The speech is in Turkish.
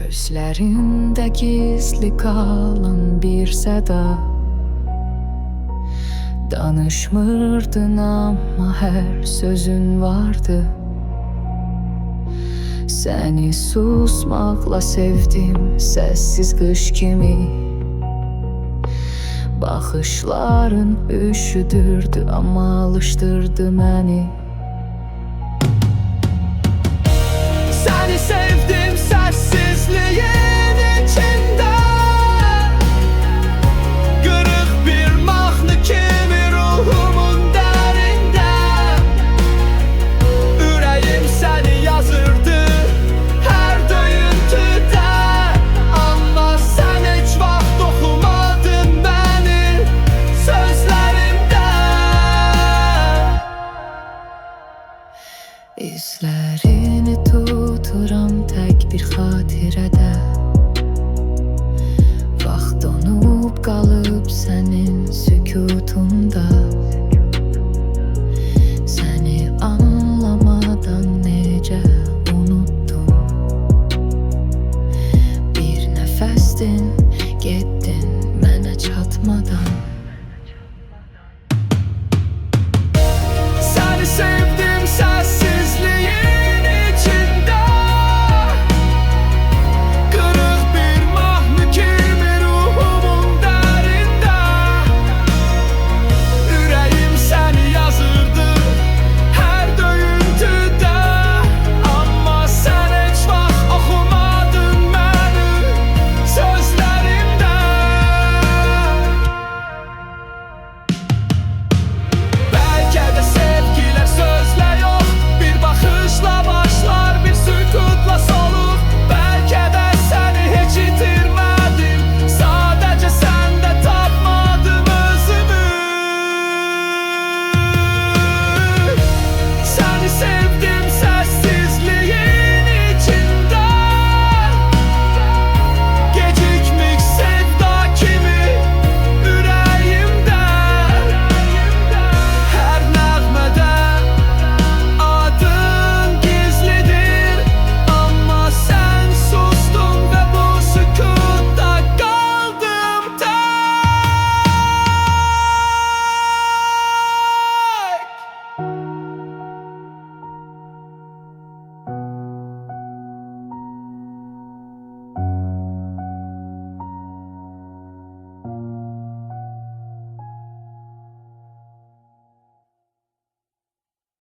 Gözlerinde gizli kalan bir seda. Danışmırdın ama her sözün vardı. Seni susmakla sevdim, sessiz kış kimi. Baxışların üşüdürdü ama alıştırdı beni. Seni sevdim sessizliğin içinde. Kırık bir mahnı kimi ruhumun derinde. Ürəyim seni yazırdı her döyüntüde. Ama sen hiç vaxt oxumadın beni sözlerimde. İzlerini tuturam tek bir xatirədə. Vaxt donub qalıb sənin sükutunda.